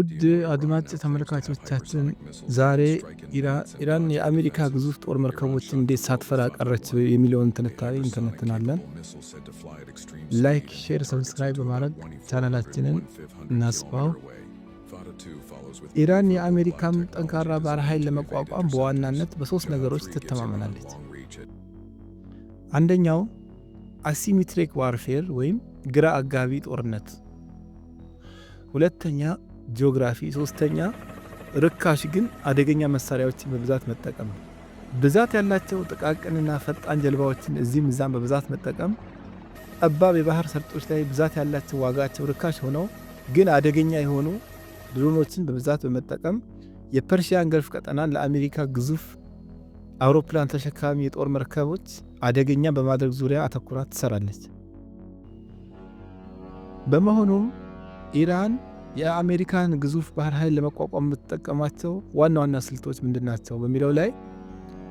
ውድ አድማጭ ተመልካቾቻችን ዛሬ ኢራን የአሜሪካ ግዙፍ ጦር መርከቦችን እንዴት ሳትፈራ ቀረች የሚለውን ትንታኔ እንተነትናለን። ላይክ፣ ሼር፣ ሰብስክራይብ በማድረግ ቻናላችንን እናስፋው። ኢራን የአሜሪካን ጠንካራ ባህር ኃይል ለመቋቋም በዋናነት በሶስት ነገሮች ትተማመናለች። አንደኛው አሲሜትሪክ ዋርፌር ወይም ግራ አጋቢ ጦርነት፣ ሁለተኛ ጂኦግራፊ፣ ሶስተኛ ርካሽ ግን አደገኛ መሳሪያዎችን በብዛት መጠቀም ነው። ብዛት ያላቸው ጥቃቅንና ፈጣን ጀልባዎችን እዚህም እዛም በብዛት መጠቀም፣ ጠባብ የባህር ሰርጦች ላይ ብዛት ያላቸው ዋጋቸው ርካሽ ሆነው ግን አደገኛ የሆኑ ድሮኖችን በብዛት በመጠቀም የፐርሺያን ገልፍ ቀጠናን ለአሜሪካ ግዙፍ አውሮፕላን ተሸካሚ የጦር መርከቦች አደገኛ በማድረግ ዙሪያ አተኩራ ትሰራለች። በመሆኑም ኢራን የአሜሪካን ግዙፍ ባህር ኃይል ለመቋቋም የምትጠቀማቸው ዋና ዋና ስልቶች ምንድናቸው በሚለው ላይ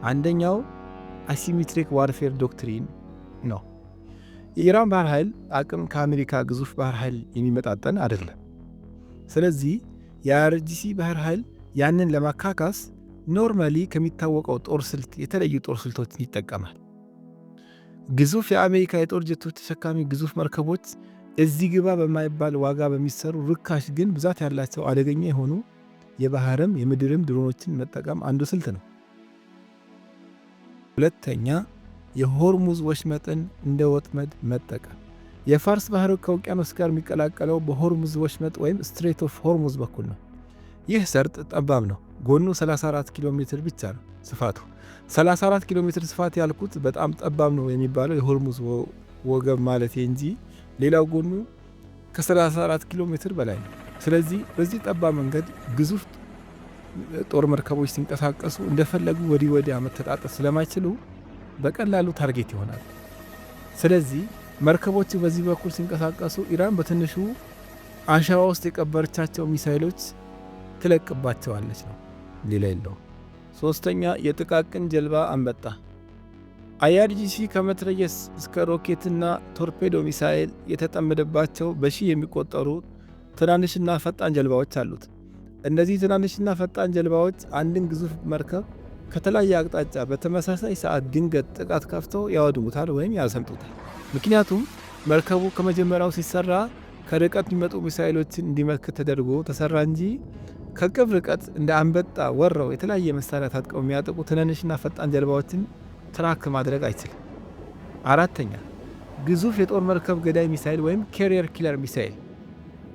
አንደኛው አሲሜትሪክ ዋርፌር ዶክትሪን ነው። የኢራን ባህር ኃይል አቅም ከአሜሪካ ግዙፍ ባህር ኃይል የሚመጣጠን አይደለም። ስለዚህ የአይአርጂሲ ባህር ኃይል ያንን ለማካካስ ኖርማሊ ከሚታወቀው ጦር ስልት የተለዩ ጦር ስልቶችን ይጠቀማል። ግዙፍ የአሜሪካ የጦር ጀቶች ተሸካሚ ግዙፍ መርከቦች እዚህ ግባ በማይባል ዋጋ በሚሰሩ ርካሽ ግን ብዛት ያላቸው አደገኛ የሆኑ የባህርም የምድርም ድሮኖችን መጠቀም አንዱ ስልት ነው። ሁለተኛ የሆርሙዝ ወሽመጥን እንደ ወጥመድ መጠቀም። የፋርስ ባህር ከውቅያኖስ ጋር የሚቀላቀለው በሆርሙዝ ወሽመጥ ወይም ስትሬት ኦፍ ሆርሙዝ በኩል ነው። ይህ ሰርጥ ጠባብ ነው። ጎኑ 34 ኪሎ ሜትር ብቻ ነው ስፋቱ። 34 ኪሎ ሜትር ስፋት ያልኩት በጣም ጠባብ ነው የሚባለው የሆርሙዝ ወገብ ማለት እንጂ ሌላው ጎኑ ከ34 ኪሎ ሜትር በላይ ነው። ስለዚህ በዚህ ጠባብ መንገድ ግዙፍ ጦር መርከቦች ሲንቀሳቀሱ እንደፈለጉ ወዲህ ወዲያ መተጣጠፍ ስለማይችሉ በቀላሉ ታርጌት ይሆናል። ስለዚህ መርከቦቹ በዚህ በኩል ሲንቀሳቀሱ ኢራን በትንሹ አሸዋ ውስጥ የቀበረቻቸው ሚሳይሎች ትለቅባቸዋለች ነው፣ ሌላ የለው። ሶስተኛ የጥቃቅን ጀልባ አንበጣ። አይአርጂሲ ከመትረየስ እስከ ሮኬትና ቶርፔዶ ሚሳኤል የተጠመደባቸው በሺህ የሚቆጠሩ ትናንሽና ፈጣን ጀልባዎች አሉት። እነዚህ ትናንሽና ፈጣን ጀልባዎች አንድን ግዙፍ መርከብ ከተለያየ አቅጣጫ በተመሳሳይ ሰዓት ድንገት ጥቃት ከፍተው ያወድሙታል ወይም ያሰምጡታል። ምክንያቱም መርከቡ ከመጀመሪያው ሲሰራ ከርቀት የሚመጡ ሚሳኤሎችን እንዲመክት ተደርጎ ተሰራ እንጂ ከቅርብ ርቀት እንደ አንበጣ ወረው የተለያየ መሳሪያ ታጥቀው የሚያጠቁ ትናንሽና ፈጣን ጀልባዎችን ትራክ ማድረግ አይችልም። አራተኛ ግዙፍ የጦር መርከብ ገዳይ ሚሳኤል ወይም ካሪየር ኪለር ሚሳኤል።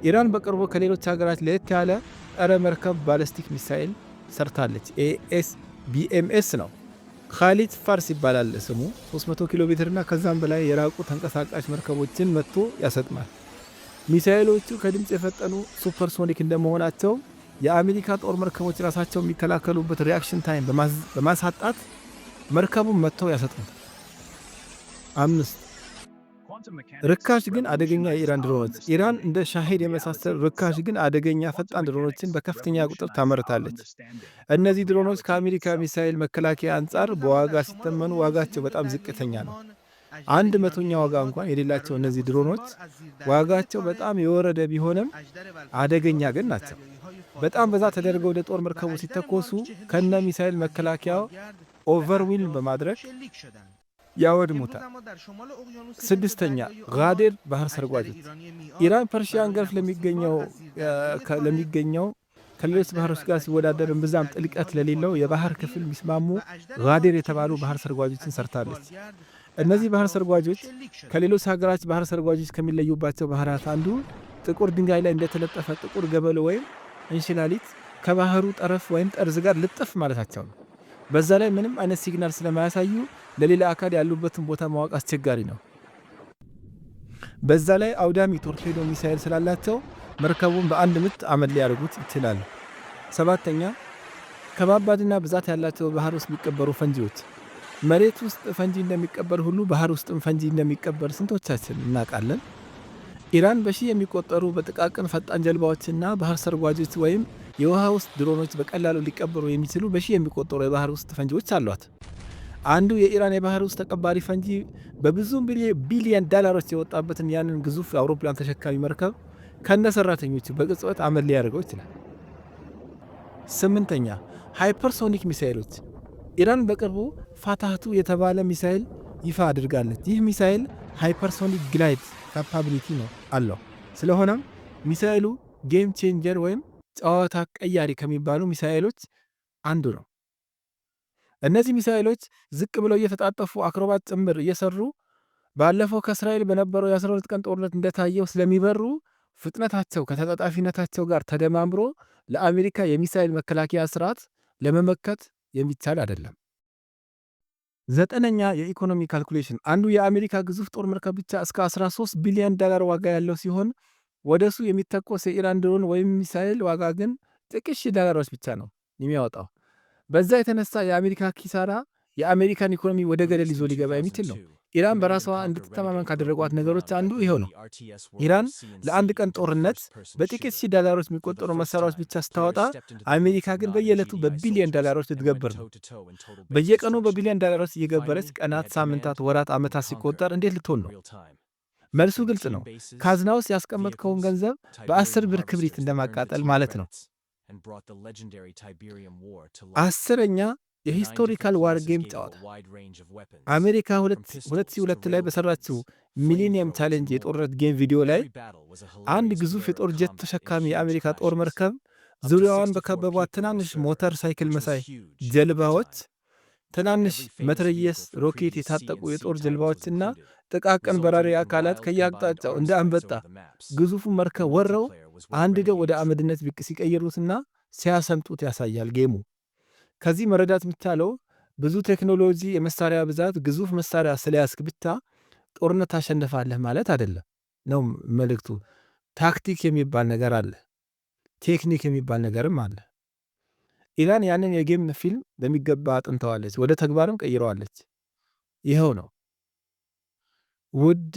ኢራን በቅርቡ ከሌሎች ሀገራት ለየት ያለ ጸረ መርከብ ባለስቲክ ሚሳኤል ሰርታለች። BMS ነው። ካሊድ ፋርስ ይባላል ስሙ። 300 ኪሎ ሜትርና ከዛም በላይ የራቁ ተንቀሳቃሽ መርከቦችን መጥቶ ያሰጥማል። ሚሳኤሎቹ ከድምፅ የፈጠኑ ሱፐርሶኒክ እንደመሆናቸው የአሜሪካ ጦር መርከቦች ራሳቸው የሚከላከሉበት ሪያክሽን ታይም በማሳጣት መርከቡን መጥተው ያሰጥሙታል። 5 ርካሽ ግን አደገኛ የኢራን ድሮኖች። ኢራን እንደ ሻሄድ የመሳሰሉ ርካሽ ግን አደገኛ ፈጣን ድሮኖችን በከፍተኛ ቁጥር ታመርታለች። እነዚህ ድሮኖች ከአሜሪካ ሚሳኤል መከላከያ አንጻር በዋጋ ሲተመኑ ዋጋቸው በጣም ዝቅተኛ ነው። 1/100ኛ ዋጋ እንኳን የሌላቸው እነዚህ ድሮኖች ዋጋቸው በጣም የወረደ ቢሆንም አደገኛ ግን ናቸው። በጣም በዛ ተደርገው ወደ ጦር መርከቡ ሲተኮሱ ከነ ሚሳኤል መከላከያው ኦቨርዊል በማድረግ ያወድሙታል። 6ኛ ጋዴር ባህር ሰርጓጆች። ኢራን ፐርሺያን ገልፍ ለሚገኘው ከሌሎች ባህሮች ጋር ሲወዳደር ብዛም ጥልቀት ለሌለው የባህር ክፍል የሚስማሙ ጋዴር የተባሉ ባህር ሰርጓጆችን ሰርታለች። እነዚህ ባህር ሰርጓጆች ከሌሎች ሀገራት ባህር ሰርጓጆች ከሚለዩባቸው ባህራት አንዱ ጥቁር ድንጋይ ላይ እንደተለጠፈ ጥቁር ገበሎ ወይም እንሽላሊት ከባህሩ ጠረፍ ወይም ጠርዝ ጋር ልጥፍ ማለታቸው ነው። በዛ ላይ ምንም አይነት ሲግናል ስለማያሳዩ ለሌላ አካል ያሉበትን ቦታ ማወቅ አስቸጋሪ ነው። በዛ ላይ አውዳሚ ቶርፔዶ ሚሳኤል ስላላቸው መርከቡን በአንድ ምት አመድ ሊያደርጉት ይችላሉ። 7ኛ ከባባድና ብዛት ያላቸው ባህር ውስጥ የሚቀበሩ ፈንጂዎች። መሬት ውስጥ ፈንጂ እንደሚቀበር ሁሉ ባህር ውስጥም ፈንጂ እንደሚቀበር ስንቶቻችን እናውቃለን? ኢራን በሺህ የሚቆጠሩ በጥቃቅን ፈጣን ጀልባዎችና ባህር ሰርጓጆች ወይም የውሃ ውስጥ ድሮኖች በቀላሉ ሊቀበሩ የሚችሉ በሺህ የሚቆጠሩ የባህር ውስጥ ፈንጂዎች አሏት። አንዱ የኢራን የባህር ውስጥ ተቀባሪ ፈንጂ በብዙ ቢሊየን ዶላሮች የወጣበትን ያንን ግዙፍ አውሮፕላን ተሸካሚ መርከብ ከነ ሰራተኞቹ በቅጽበት አመድ ሊያደርገው ይችላል። 8ኛ ሃይፐርሶኒክ ሚሳኤሎች። ኢራን በቅርቡ ፋታህቱ የተባለ ሚሳኤል ይፋ አድርጋለች። ይህ ሚሳኤል ሃይፐርሶኒክ ግላይድ ካፓቢሊቲ ነው አለው። ስለሆነም ሚሳኤሉ ጌም ቼንጀር ወይም ጨዋታ ቀያሪ ከሚባሉ ሚሳኤሎች አንዱ ነው። እነዚህ ሚሳኤሎች ዝቅ ብለው እየተጣጠፉ አክሮባት ጭምር እየሰሩ ባለፈው ከእስራኤል በነበረው የ12 ቀን ጦርነት እንደታየው ስለሚበሩ ፍጥነታቸው ከተጣጣፊነታቸው ጋር ተደማምሮ ለአሜሪካ የሚሳኤል መከላከያ ስርዓት ለመመከት የሚቻል አይደለም። 9ኛ የኢኮኖሚ ካልኩሌሽን። አንዱ የአሜሪካ ግዙፍ ጦር መርከብ ብቻ እስከ $13 ቢሊዮን ዋጋ ያለው ሲሆን ወደሱ የሚተኮስ የኢራን ድሮን ወይም ሚሳኤል ዋጋ ግን ጥቂት ሺህ ዶላሮች ብቻ ነው የሚያወጣው። በዛ የተነሳ የአሜሪካ ኪሳራ የአሜሪካን ኢኮኖሚ ወደ ገደል ይዞ ሊገባ የሚችል ነው። ኢራን በራሷ እንድትተማመን ካደረጓት ነገሮች አንዱ ይሄው ነው። ኢራን ለአንድ ቀን ጦርነት በጥቂት ሺህ ዶላሮች የሚቆጠሩ መሳሪያዎች ብቻ ስታወጣ፣ አሜሪካ ግን በየዕለቱ በቢሊዮን ዶላሮች ልትገብር ነው። በየቀኑ በቢሊዮን ዶላሮች እየገበረች ቀናት፣ ሳምንታት፣ ወራት፣ ዓመታት ሲቆጠር እንዴት ልትሆን ነው? መልሱ ግልጽ ነው። ካዝና ውስጥ ያስቀመጥከውን ገንዘብ በ10 ብር ክብሪት እንደማቃጠል ማለት ነው። 10ኛ የሂስቶሪካል ዋር ጌም ጨዋታ። አሜሪካ 2002 ላይ በሰራችው ሚሊኒየም ቻሌንጅ የጦርነት ጌም ቪዲዮ ላይ አንድ ግዙፍ የጦር ጀት ተሸካሚ የአሜሪካ ጦር መርከብ ዙሪያዋን በከበቧት ትናንሽ ሞተር ሳይክል መሳይ ጀልባዎች፣ ትናንሽ መትረየስ ሮኬት የታጠቁ የጦር ጀልባዎችና ጥቃቅን በራሪ አካላት ከየአቅጣጫው እንደ አንበጣ ግዙፉ መርከብ ወረው አንድደው ወደ አመድነት ብቅ ሲቀይሩትና ሲያሰምጡት ያሳያል ጌሙ። ከዚህ መረዳት የሚቻለው ብዙ ቴክኖሎጂ፣ የመሳሪያ ብዛት፣ ግዙፍ መሳሪያ ስለያዝክ ብቻ ጦርነት ታሸንፋለህ ማለት አይደለም ነው መልእክቱ። ታክቲክ የሚባል ነገር አለ፣ ቴክኒክ የሚባል ነገርም አለ። ኢራን ያንን የጌም ፊልም በሚገባ አጥንተዋለች፣ ወደ ተግባርም ቀይረዋለች። ይኸው ነው። ውድ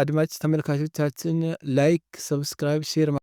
አድማጭ ተመልካቾቻችን ላይክ፣ ሰብስክራይብ፣ ሼር